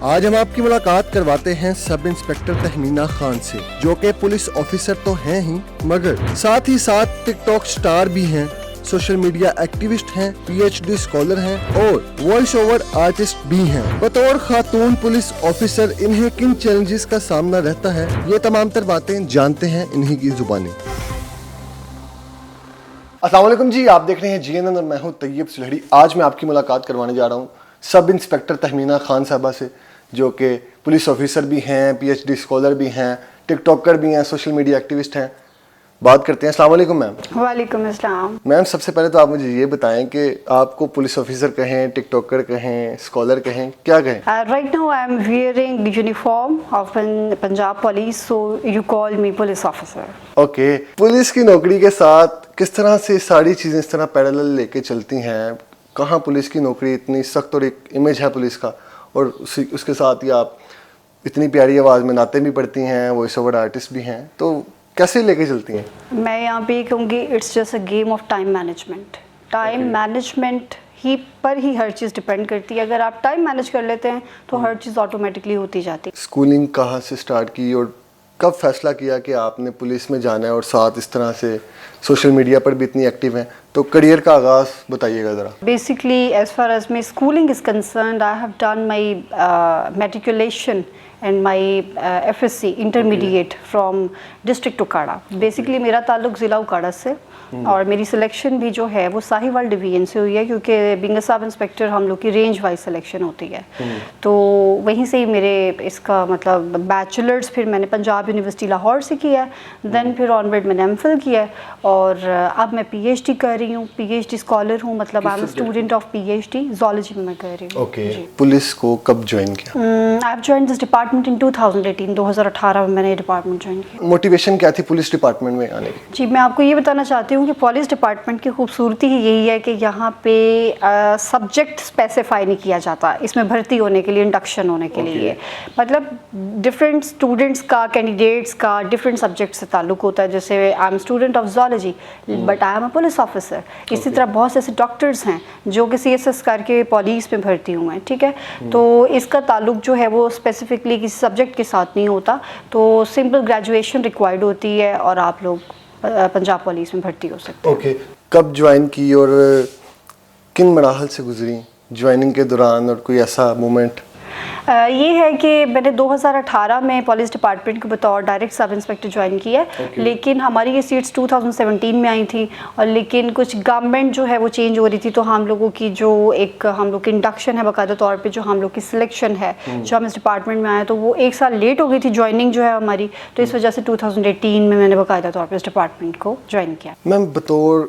آج ہم آپ کی ملاقات کرواتے ہیں سب انسپیکٹر تہمینہ خان سے، جو کہ پولیس آفیسر تو ہیں ہی مگر ساتھ ہی ساتھ ٹک ٹاک سٹار بھی ہیں، سوشل میڈیا ایکٹیوسٹ ہیں، پی ایچ ڈی اسکالر ہیں اور وائس اوور آرٹسٹ بھی ہیں۔ بطور خاتون پولیس آفیسر انہیں کن چیلنجز کا سامنا رہتا ہے، یہ تمام تر باتیں جانتے ہیں انہی کی زبانی۔ السلام علیکم جی، آپ دیکھ رہے ہیں جی این این اور میں ہوں طیب سلہڑی۔ آج میں آپ کی ملاقات کروانے جا رہا ہوں سب انسپیکٹر تہمینہ خان صاحبہ سے، جو کہ پولیس آفیسر بھی ہیں، پی ایچ ڈی اسکالر بھی ہیں، ٹک ٹاکر بھی ہیں، سوشل میڈیا ایکٹیوسٹ ہیں۔ بات کرتے ہیں۔ السلام علیکم میم۔ وعلیکم السلام۔ میم سب سے پہلے تو آپ مجھے یہ بتائیں کہ آپ کو پولیس آفیسر کہیں، ٹک ٹاکر کہیں، اسکالر کہیں، کیا کہیں؟ Right now I am wearing the uniform of Punjab Police, so you call me police officer. Okay, police کی نوکری کے ساتھ کس طرح سے ساری چیزیں اس طرح پیرالل لے کے چلتی ہیں؟ کہاں پولیس کی نوکری اتنی سخت اور ایک امیج ہے پولیس کا، اور اس کے ساتھ ہی آپ اتنی پیاری آواز میں نعتیں بھی پڑھتی ہیں، وائس اوور آرٹسٹ بھی ہیں، تو کیسے لے کے چلتی ہیں؟ میں یہاں پہ یہ کہوں گی it's just a game of time management. Time management ہی پر ہی ہر چیز ڈپینڈ کرتی ہے۔ اگر آپ ٹائم مینج کر لیتے ہیں تو ہر چیز آٹومیٹکلی ہوتی جاتی ہے۔ اسکولنگ کہاں سے سٹارٹ کی اور کب فیصلہ کیا کہ آپ نے پولیس میں جانا ہے، اور ساتھ اس طرح سے سوشل میڈیا پر بھی اتنی ایکٹیو ہیں، تو کریئر کا آغاز بتائیے گا ذرا۔ Basically, as far as my schooling is concerned, I have done my matriculation and my FSC intermediate from district Okara. Basically میرا تعلق ضلع اکاڑا سے، اور میری سلیکشن بھی جو ہے وہ ساہیوال ڈویژن سے ہوئی ہے، کیونکہ بینگ اے سب انسپیکٹر ہم لوگ کی رینج وائز سلیکشن ہوتی ہے، تو وہیں سے ہی میرے اس کا مطلب بیچلرز پھر میں نے پنجاب یونیورسٹی لاہور سے کیا ہے، دین پھر آن ورڈ میں نے ایم فل کیا ہے، اور اب میں پی ایچ ڈی کر رہی ہوں، پی ایچ ڈی اسکالر ہوں، مطلب I am student of P H D zoology میں کر رہی ہوں۔ اوکے، پولیس کو کب جوائن کیا؟ I have join this department in 2018، 2018 میں نے یہ ڈپارٹمنٹ جوائن کیا۔ موٹیویشن کیا تھی پولیس ڈپارٹمنٹ میں آنے کی؟ جی، میں آپ کو یہ بتانا چاہتی ہوں کہ پولیس ڈپارٹمنٹ کی خوبصورتی ہی یہی ہے کہ یہاں پہ سبجیکٹ اسپیسیفائی نہیں کیا جاتا اس میں بھرتی ہونے کے لیے، انڈکشن ہونے کے لیے، مطلب ڈفرینٹ اسٹوڈنٹس کا، کینڈیڈیٹس کا ڈفرینٹ سبجیکٹ سے تعلق ہوتا ہے۔ جیسے آئی am student of zoology but I am a police officer, اسی طرح بہت سے ایسے ڈاکٹرز ہیں جو کہ سی ایس ایس کر کے پولیس میں بھرتی ہوئے ہیں، ٹھیک ہے، تو اس کا تعلق جو ہے وہ اسپیسیفکلی کسی سبجیکٹ کے ساتھ نہیں ہوتا، تو سمپل گریجویشن ریکوائرڈ ہوتی ہے اور آپ لوگ پنجاب پولیس میں بھرتی ہو سکتے ہیں۔ اوکے، کب جوائن کی اور کن مراحل سے گزری جوائننگ کے دوران، اور کوئی ایسا مومنٹ؟ یہ ہے کہ میں نے 2018 میں پولیس ڈپارٹمنٹ کو بطور ڈائریکٹ سب انسپیکٹر جوائن کیا ہے، لیکن ہماری یہ سیٹس 2017 میں آئی تھیں، اور لیکن کچھ گورنمنٹ جو ہے وہ چینج ہو رہی تھی، تو ہم لوگوں کی جو ایک ہم لوگ کی انڈکشن ہے باقاعدہ طور پہ، جو ہم لوگ کی سلیکشن ہے جو ہم اس ڈپارٹمنٹ میں آئے، تو وہ ایک سال لیٹ ہو گئی تھی جوائننگ جو ہے ہماری، تو اس وجہ سے 2018 میں نے باقاعدہ طور پہ اس ڈپارٹمنٹ کو جوائن کیا۔ میم بطور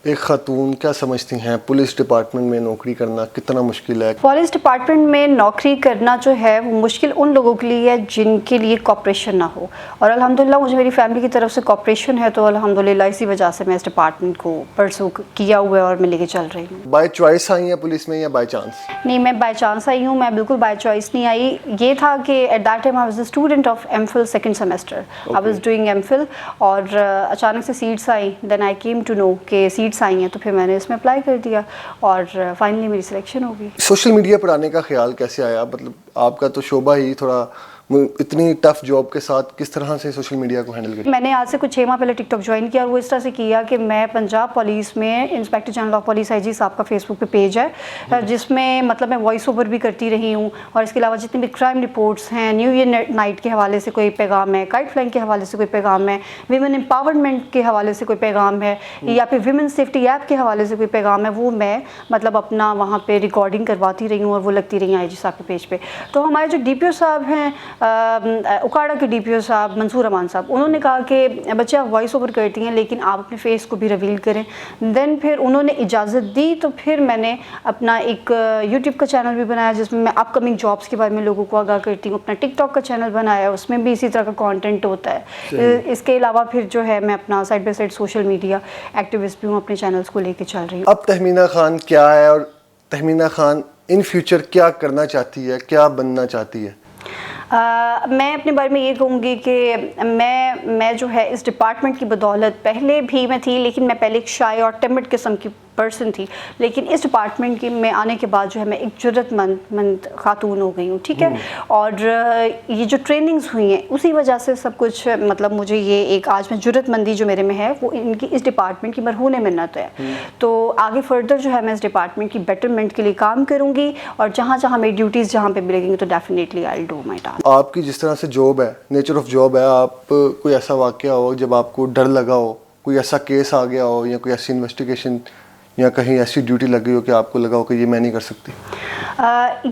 ایک خاتون کیا سمجھتی ہیں پولیس ڈپارٹمنٹ میں نوکری کرنا کتنا مشکل ہے؟ پولیس ڈپارٹمنٹ میں نوکری کرنا جو ہے وہ مشکل ان لوگوں کے لیے ہے جن کے لیے کوآپریشن نہ ہو، اور الحمدللہ مجھے میری فیملی کی طرف سے کوآپریشن ہے، تو الحمدللہ اسی وجہ سے میں اس ڈپارٹمنٹ کو پرسو کیا ہوا ہے اور میں لے کے چل رہی ہوں۔ بائی چوائس آئی ہیں پولیس میں یا بائی چانس؟ نہیں، میں بائی چانس آئی ہوں، میں بالکل بائی چوائس نہیں آئی۔ یہ تھا کہ at that time I was a student of M Phil second semester, I was doing M Phil, اور اچانک سے سیٹس آئیں، دین آئی کیم ٹو نو کہ سیٹس آئی ہیں، تو پھر میں نے اس میں اپلائی کر دیا اور فائنلی میری سلیکشن ہو گئی۔ سوشل میڈیا پر آنے کا خیال کیسے آیا؟ مطلب آپ کا تو شعبہ ہی تھوڑا اتنی ٹف جاب کے ساتھ کس طرح سے سوشل میڈیا کو ہینڈل کریں؟ میں نے آج سے کچھ 6 ماہ پہلے ٹک ٹاک جوائن کیا، اور وہ اس طرح سے کیا کہ میں پنجاب پولیس میں انسپیکٹر جنرل آف پولیس آئی جی صاحب کا فیس بک پہ پیج ہے، جس میں مطلب میں وائس اوور بھی کرتی رہی ہوں، اور اس کے علاوہ جتنے بھی کرائم رپورٹس ہیں، نیو ایئر نائٹ کے حوالے سے کوئی پیغام ہے، کائٹ فلائنگ کے حوالے سے کوئی پیغام ہے، ویمن امپاورمنٹ کے حوالے سے کوئی پیغام ہے، یا پھر ویمن سیفٹی ایپ کے حوالے سے کوئی پیغام ہے، وہ میں مطلب اپنا وہاں پہ ریکارڈنگ کرواتی رہی ہوں، اور وہ لگتی رہی آئی جی صاحب کے پیج پہ۔ تو ہمارے جو ڈی پی او صاحب ہیں اکاڑا کے ڈی پی او صاحب منصور امان صاحب، انہوں نے کہا کہ بچے آپ وائس اوور کرتی ہیں لیکن آپ اپنے فیس کو بھی ریویل کریں، دین پھر انہوں نے اجازت دی، تو پھر میں نے اپنا ایک یوٹیوب کا چینل بھی بنایا جس میں اپ کمنگ جابس کے بارے میں لوگوں کو آگاہ کرتی ہوں، اپنا ٹک ٹاک کا چینل بنایا، اس میں بھی اسی طرح کا کانٹینٹ ہوتا ہے۔ اس کے علاوہ پھر جو ہے میں اپنا side by side social media activist بھی ہوں، اپنے چینلس کو لے کے چل رہی ہوں۔ اب تہمینہ خان کیا ہے، اور تہمینہ خان ان فیوچر کیا کرنا چاہتی ہے، کیا بننا چاہتی ہے؟ میں اپنے بارے میں یہ کہوں گی کہ میں جو ہے اس ڈپارٹمنٹ کی بدولت پہلے بھی میں تھی، لیکن میں پہلے ایک شائع اور ٹمڈ قسم کی पर्सन थी, लेकिन इस डिपार्टमेंट की में आने के बाद जो है मैं एक जुर्रतमंद खातून हो गई हूँ, ठीक है। और ये जो ट्रेनिंग्स हुई हैं उसी वजह से सब कुछ, मतलब मुझे ये एक आज में जुर्रतमंदी जो मेरे में है वो इनकी इस डिपार्टमेंट की मरहून मिन्नत है। तो आगे फर्दर जो है मैं इस डिपार्टमेंट की बेटरमेंट के लिए काम करूँगी, और जहाँ जहाँ मेरी ड्यूटीज़ जहाँ पे मिलेंगी तो definitely I will do my task. आपकी जिस तरह से जॉब है, नेचर ऑफ जॉब है, आप कोई ऐसा वाक़या हो जब आपको डर लगा हो, कोई ऐसा केस आ गया हो या कोई ऐसी इन्वेस्टिगेशन या कहीं ऐसी ड्यूटी लग गई हो कि आपको लगा हो कि ये मैं नहीं कर सकती?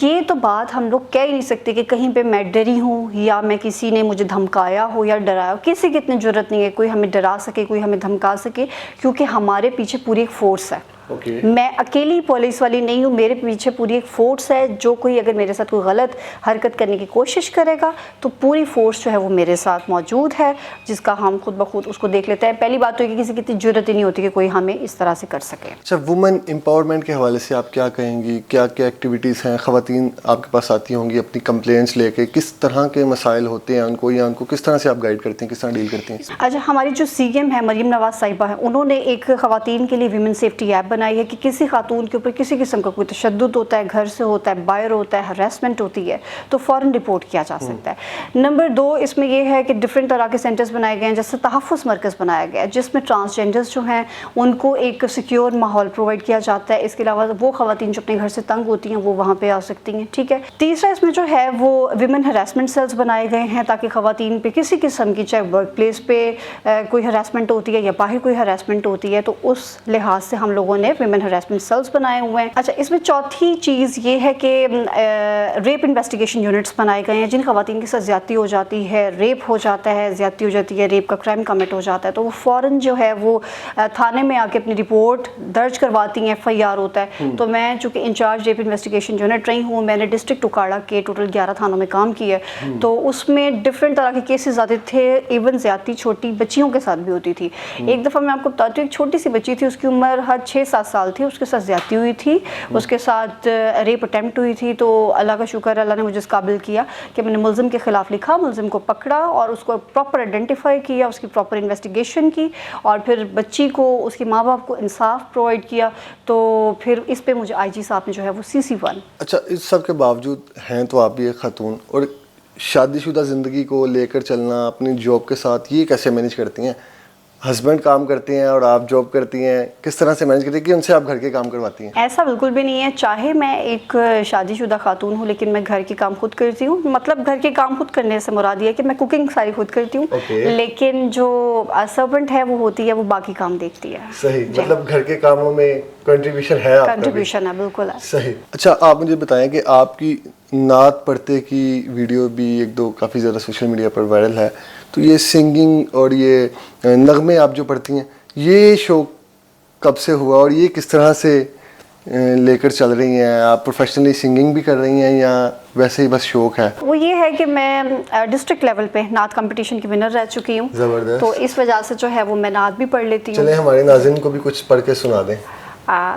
ये तो बात हम लोग कह ही नहीं सकते कि कहीं पे मैं डरी हूँ या मैं किसी ने मुझे धमकाया हो या डराया हो। किसी की इतनी ज़रूरत नहीं है कोई हमें डरा सके, कोई हमें धमका सके, क्योंकि हमारे पीछे पूरी एक फोर्स है। मैं अकेली पुलिस वाली नहीं हूँ, मेरे पीछे पूरी एक फोर्स है। जो कोई अगर मेरे साथ कोई गलत हरकत करने की कोशिश करेगा तो पूरी फोर्स जो है वो मेरे साथ मौजूद है, जिसका हम खुद ब खुद उसको देख लेते हैं। पहली बात तो ये कि किसी की इतनी जरूरत ही नहीं होती कि कोई हमें इस तरह से कर सके। अच्छा, वुमेन एम्पावरमेंट के हवाले से आप क्या कहेंगी? क्या क्या एक्टिविटीज़ हैं? ख़वातीन आपके पास आती होंगी अपनी कंप्लेंट्स लेके, किस तरह के मसाइल होते हैं उनको, या उनको किस तरह से आप गाइड करती हैं, किस तरह डील करती हैं? अच्छा, हमारी जो CM है मरीम नवाज साहिबा है, उन्होंने एक ख़वातीन के लिए विमेन सेफ्टी ऐप बनाई है कि किसी खातून के ऊपर किसी किस्म का कोई तशद्दुद होता है, घर से होता है, बाहर होता है, हरासमेंट होती है, तो फ़ौरन रिपोर्ट किया जा सकता है। नंबर 2, इसमें यह है कि डिफरेंट तरह के सेंटर्स बनाए गए हैं, जैसे तहफ़्फ़ुज़ मरकज़ बनाया गया है जिसमें ट्रांसजेंडर्स जो हैं उनको एक सिक्योर माहौल प्रोवाइड किया जाता है। इसके अलावा वो ख़वातीन जो अपने घर से तंग होती हैं वो वहाँ पर आ सकती हैं, ठीक है। तीसरा, इसमें जो है वो विमेन हरासमेंट सेल्स बनाए गए हैं ताकि ख़वातीन पे किसी किस्म की, चाहे वर्क प्लेस पे कोई हरासमेंट होती है या बाहर कोई हरासमेंट होती है, तो उस लिहाज से हम लोगों ने विमेन हरासमेंट सेल्स बनाए हुए हैं। अच्छा, इसमें चौथी चीज़ ये है कि रेप इन्वेस्टिगेशन यूनिट्स बनाए गए हैं। जिन ख़वातीन के साथ ज़्यादती हो जाती है, रेप हो जाता है, ज़्यादती हो जाती है, रेप का क्राइम कमिट हो जाता है, तो वो फ़ौरन जो है वो थाने में आके अपनी रिपोर्ट दर्ज करवाती हैं, FIR होता है। तो मैं चूँकि इंचार्ज रेप इन्वेस्टिगेशन यूनिट रही हूँ, मैंने डिस्ट्रिक्ट उकाड़ा के टोटल 11 थानों में काम किया है, तो उसमें डिफरेंट तरह के केसेस आते थे। इवन ज़्यादती छोटी बच्चियों के साथ भी होती थी। एक दफ़ा मैं आपको बताती हूँ, एक छोटी सी बच्ची थी, उसकी उम्र हर 6-7 साल थी, उसके साथ ज़्यादती हुई थी, उसके साथ रेप अटेम्प्ट हुई थी। तो अल्लाह का शुक्र, अल्लाह ने मुझे इस काबिल किया कि मैंने मुल्ज़िम के ख़िलाफ़ लिखा, मुल्ज़िम को पकड़ा और उसको प्रॉपर आइडेंटिफाई किया, उसकी प्रॉपर इन्वेस्टिगेशन की, और फिर बच्ची को, उसके माँ बाप को इंसाफ प्रोवाइड किया। तो फिर इस पे मुझे IG साहब ने जो है वो CC1। अच्छा, इस सब के बावजूद हैं तो आप भी एक खातून, और शादीशुदा ज़िंदगी को लेकर चलना अपनी जॉब के साथ, ये कैसे मैनेज करती हैं? हस्बैंड काम करते हैं और आप जॉब करती हैं, किस तरह से मैनेज करती हैं कि उनसे आप घर के काम करवाती हैं? ऐसा बिल्कुल भी नहीं है। चाहे मैं एक शादीशुदा खातून हूँ, लेकिन मैं घर के काम खुद करती हूँ। मतलब घर के काम खुद करने से मुराद ये है कि मैं कुकिंग सारी खुद करती हूँ, लेकिन जो सर्वेंट है वो होती है, वो बाकी काम देखती है। सही, मतलब घर के कामों में कंट्रीब्यूशन है आपका? कंट्रीब्यूशन है, बिल्कुल है। सही। अच्छा, आप मुझे बताएं कि आपकी नात पढ़ते की वीडियो भी 1-2 काफ़ी ज़्यादा सोशल मीडिया पर वायरल है, तो ये सिंगिंग और ये नगमे आप जो पढ़ती हैं, ये शौक कब से हुआ और ये किस तरह से लेकर चल रही हैं? आप प्रोफेशनली सिंगिंग भी कर रही हैं या वैसे ही बस शौक है? वो ये है कि मैं डिस्ट्रिक्ट लेवल पे नात कंपटीशन की विनर रह चुकी हूँ, तो इस वजह से जो है वो मैं नात भी पढ़ लेती हूँ। चले हमारे नाज़रीन को भी कुछ पढ़ के सुना दें।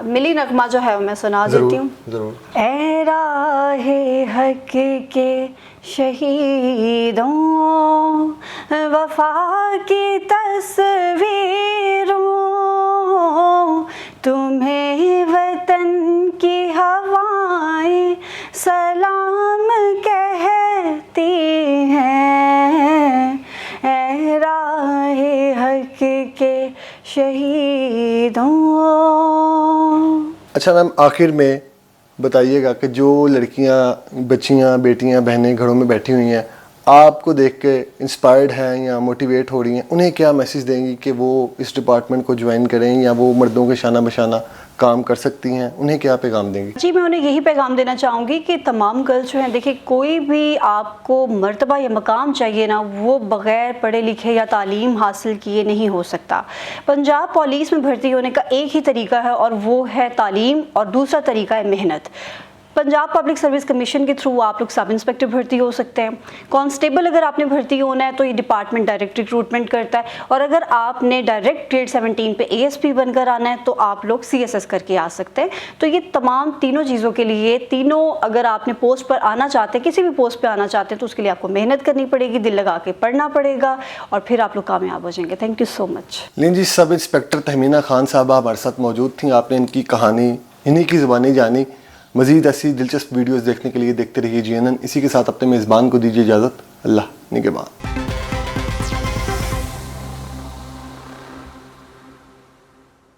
मिली नगमा जो है मैं सुना देती हूँ। ज़रूर। ऐ राहे हक के शहीदों, वफा की तस्वीरों, तुम्हें वतन की हवाएं सलाम कहती हैं। ऐ राहे हक के शहीदों। अच्छा मैम, आखिर में बताइएगा कि जो लड़कियां, बच्चियां, बेटियां, बहनें घरों में बैठी हुई हैं, आपको देख के इंस्पायर्ड हैं या मोटिवेट हो रही हैं, उन्हें क्या मैसेज देंगी कि वो इस डिपार्टमेंट को ज्वाइन करें या वो मर्दों के शाना बशाना काम कर सकती हैं? उन्हें क्या पैगाम देंगी? जी, मैं उन्हें यही पैगाम देना चाहूँगी कि तमाम गर्ल्स जो हैं, देखिए कोई भी आपको मर्तबा या मकाम चाहिए ना, वो बग़ैर पढ़े लिखे या तालीम हासिल किए नहीं हो सकता। पंजाब पुलिस में भर्ती होने का एक ही तरीका है और वो है तालीम, और दूसरा तरीका है मेहनत। पंजाब पब्लिक सर्विस कमीशन के थ्रू आप लोग सब इंस्पेक्टर भर्ती हो सकते हैं। कांस्टेबल अगर आपने भर्ती होना है तो ये डिपार्टमेंट डायरेक्ट रिक्रूटमेंट करता है, और अगर आपने डायरेक्ट ग्रेड 17 पे ASP बनकर आना है तो आप लोग CSS करके आ सकते हैं। तो ये तमाम तीनों चीज़ों के लिए, तीनों अगर आपने पोस्ट पर आना चाहते हैं, किसी भी पोस्ट पर आना चाहते हैं, तो उसके लिए आपको मेहनत करनी पड़ेगी, दिल लगा के पढ़ना पड़ेगा, और फिर आप लोग कामयाब हो जाएंगे। Thank you so much. लीन जी, सब इंस्पेक्टर तहमीना खान साहबा हमारे साथ मौजूद थी। आपने इनकी कहानी, इन्हीं की ज़ुबानी जानी। मज़ीद ऐसी दिलचस्प वीडियोस देखने के लिए देखते रहिए GNN। इसी के साथ अपने मेज़बान को दीजिए इजाज़त। अल्लाह निगहबान।